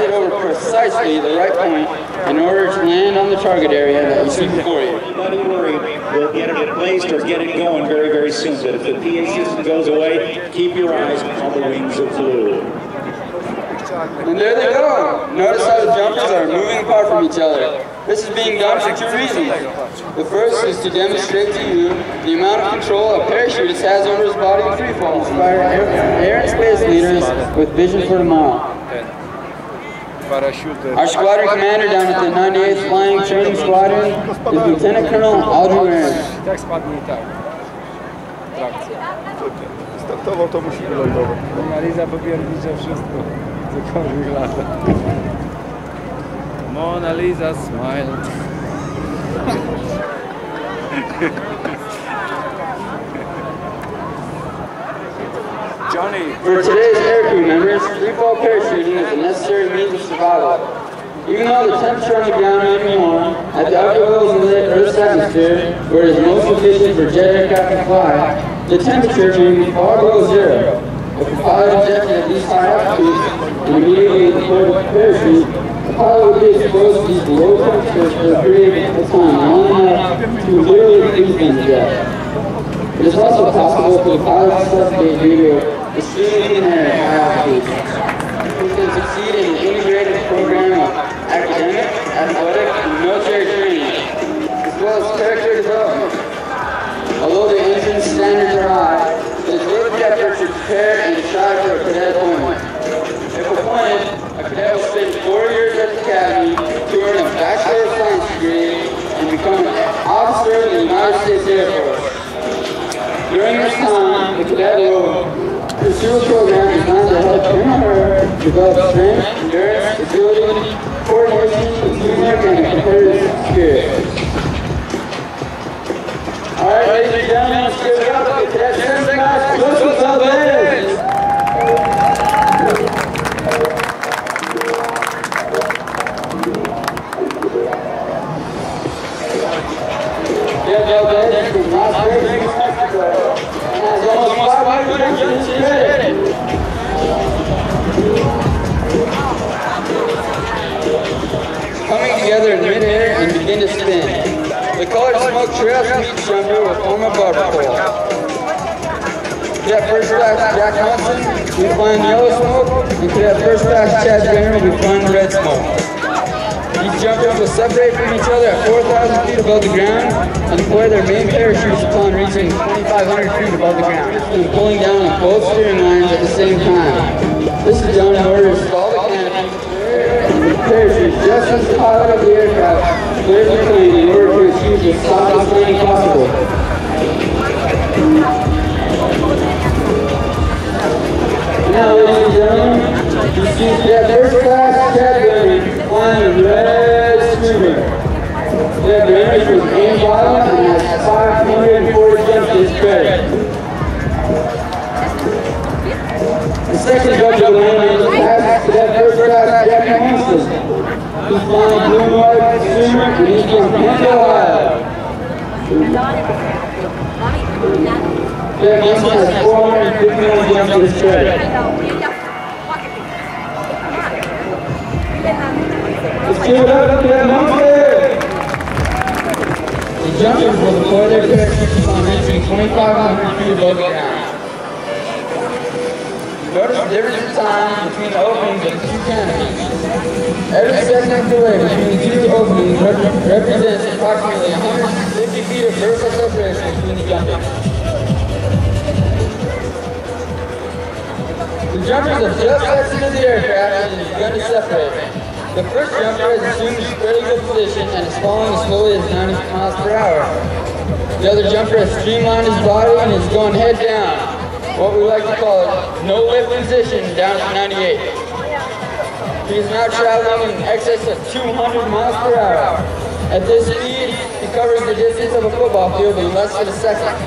it over precisely the right point in order to land on the target area that you see before you. Don't worry, we'll get it replaced or get it going very, very soon. But if the PA system goes away, keep your eyes on the Wings of Blue. And there they go. Notice how the jumpers are moving apart from each other. This is being done for two reasons. The first is to demonstrate to you the amount of control a parachutist has over his body in freefall, inspire air and space leaders with vision for tomorrow. Our squadron commander down at the 98th Flying Training Squadron is Lieutenant Colonel Audrey Rand. Startował, to musi wylądować. Analiza popiernicze wszystko, cokolwiek lata. Mona Lisa smile. Johnny. For today's aircrew members, freefall parachuting is a necessary means of survival. Even though the temperature on the ground may be warm, at the upper levels of the Earth's atmosphere, where it is most efficient for jet aircraft to fly, the temperature may be far below zero. If the pilot ejected at these high altitudes and immediately deployed with a parachute, the pilot would be exposed to these low temperatures for a period of time long enough to literally freeze them to death. It is also possible for the pilot to suffocate due to extremely thin air at high altitudes. We can succeed in an integrated program of academic, athletic, and military training, as well as character development. Although the entrance standards are high, it is worth the effort to prepare and strive for a cadet appointment. If appointed, a cadet will spend 4 years at the academy to earn a Bachelor of Science degree and become an officer in the United States Air Force. During this time, the cadet will pursue a program designed to help him or her develop strength, endurance, agility, coordination, teamwork, and a competitive spirit. All right, ladies and gentlemen, let's give it up. The cadet service class, Joseph Valdez. Cadet Valdez from Las Vegas, Mexico, and has almost 500 jumps in his credit. Coming together in midair and begin to spin. The colored smoke trails from each jumper will form a barber pole. Cadet First Class Jack Munson will be flying yellow smoke, and Cadet First Class Chad Banner will be flying red smoke. These jumpers will separate from each other at 4,000 feet above the ground and deploy their main parachutes upon reaching 2,500 feet above the ground, and pulling down on both steering lines at the same time. This is done in order to stall the canopy and the parachute just as the pilot of the aircraft clears the plane in order to achieve the softest landing possible. Now, ladies and gentlemen, you see Cadet First Class Chad Banner flying red streamer. Cadet Banner is from Ames, Iowa, and has 540 jumps to his credit. The second jump of the land is past Cadet First Class Jack Munson. He's flying blue and white streamer, and he's from Hampton, Ohio. Jack Munson has 451 jumps to his credit. Let's give it up to Jack Munson! The jumpers will deploy their parachutes upon reaching 2,500 feet above the ground. Notice the difference in time between the openings of the two canopies. Every second delay between the two openings represents approximately 150 feet of vertical separation between the jumpers. The jumpers have just exited the aircraft and is begun to separate. The first jumper has assumed a fairly good position and is falling as slowly as 90 miles per hour. The other jumper has streamlined his body and is going head down. What we like to call it, no lift position down at 98. He is now traveling in excess of 200 miles per hour. At this speed, he covers the distance of a football field in less than a second.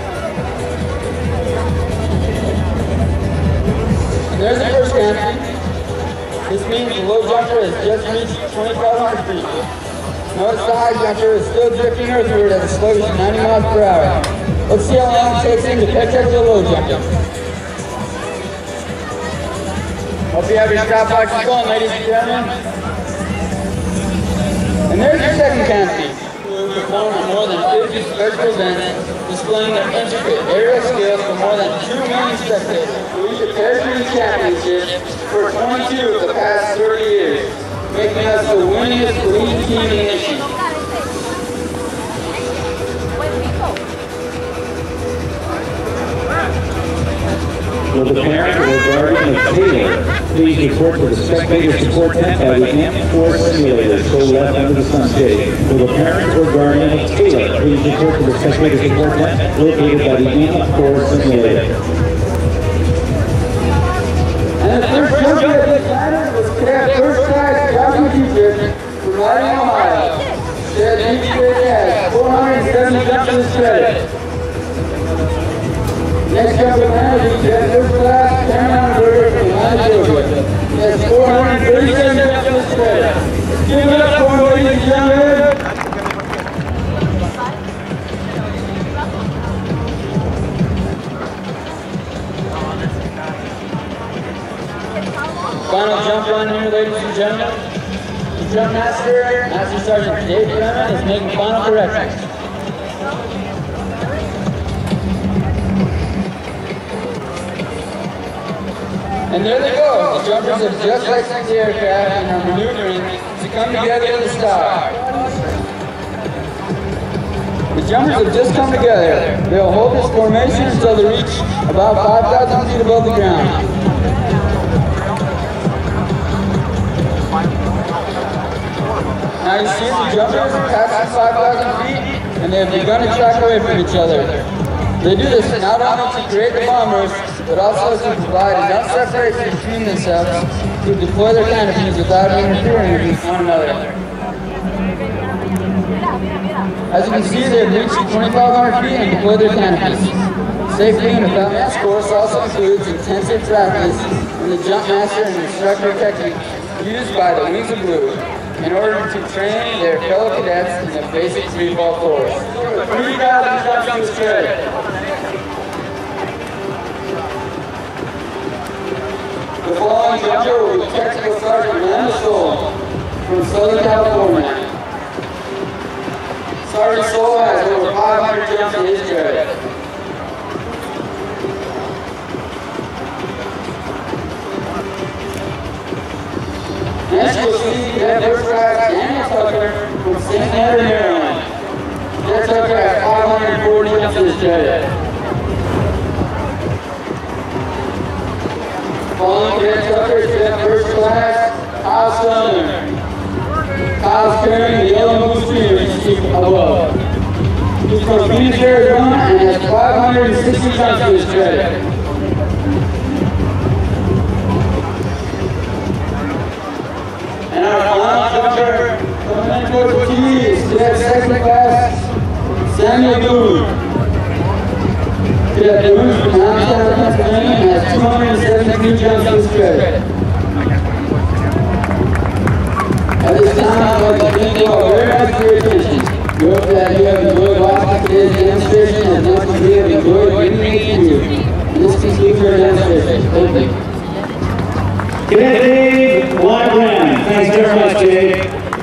And there's the first canopy. This means the low jumper has just reached 2,500 feet. Notice the high jumper is still drifting earthward at a sluggish 90 miles per hour. Let's see how long it takes him to catch up to the low jumper. Hope you have your strap boxes going, ladies and gentlemen. And there's your second canopy, who perform at more than 50 special events, displaying their intricate aerial skills for more than 2 million spectators, who reach a parachuting championship for 22 of the past 30 years, making us the winningest elite team in the nation. Will the parent or guardian of Taylor please report to the spectator support tent by the AMP-4 simulator, so left under the sunshade. Will the parent or guardian of Taylor please report to the spectator support tent located by the AMP-4 simulator. And the first jumper at this time was Cadet First Class Joshua T-shirt from Riding, Ohio. Cadet T-shirt has 470 jumps in his credit. Next jumper now is Cadet First Class Cameron Burger from Atlanta, Georgia. He has 437 jumps in his credit. Give it up for him, ladies and gentlemen. Final jump run here, ladies and gentlemen. The jump master, Master Sergeant Dave Clement, is making final corrections. And there they go. The jumpers have just licensed the aircraft and are maneuvering to come together in the sky. The jumpers have just come together. They'll hold this formation until they reach about 5,000 feet above the ground. Now you see the jumpers are passing 5,000 feet and they have begun to track away from each other. They do this not only to create the bombers, but also to provide enough separation between themselves to deploy their canopies without interfering with one another. As you can see, they have reached 2,500 feet and deployed their canopies. Safety and without mass course also includes intensive practice in the jump master and instructor technique used by the Wings of Blue in order to train their fellow cadets in the basic freefall course. 3,000 jumps straight. The following jumper will be Technical Sergeant from Southern California. Sergeant Soul has over 500 jumps in his credit. Next we'll see Cadet First Class Daniel Tucker from St. Andrew, Maryland. Cadet Tucker has 540 jumps in his credit. Following Cadet Tucker is Cadet First Class Kyle Sumner. Kyle's carrying the yellow blue spear you see above. He's from Phoenix, Arizona and has 560 jumps in his credit. And our final jumper from Coach T is Cadet Second Class Samuel Boone. Cadet Boone from Hampton, Pennsylvania has 272 jumps in his credit. At this time, I would like to thank you all very much for your attention. We hope that you have enjoyed watching today's demonstration as much as we have enjoyed bringing it to you. And this concludes our demonstration. Thank you. Cadet Dave Lybrand. Thanks very much, Dave.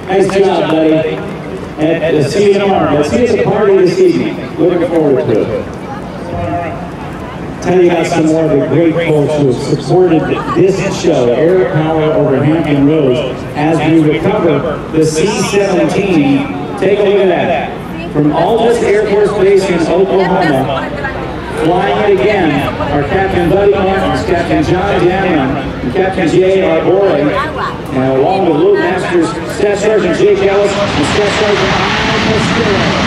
Nice job, buddy. And see you tomorrow. Let's see us a party this evening. Looking forward to it. Tell you about some more of the great folks who have supported this show, Air Power over Hampton Roads, as we recover the C-17. Take a look at that. From Aldous Air Force Base in Oklahoma, flying it again are Captain Buddy Martins, Captain John Damron, and Captain J. Arbore, and along with Luke Masters, Staff Sergeant Jake Ellis, and Staff Sergeant Ian Castillo.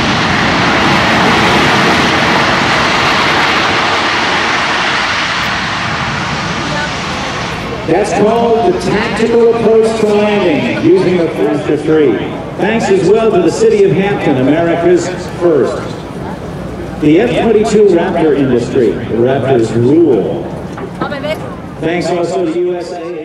That's called the tactical approach to landing, using the Thruster 3. Thanks as well to the City of Hampton, America's first. The F-22 Raptor industry, the Raptors rule. Thanks also to USAF.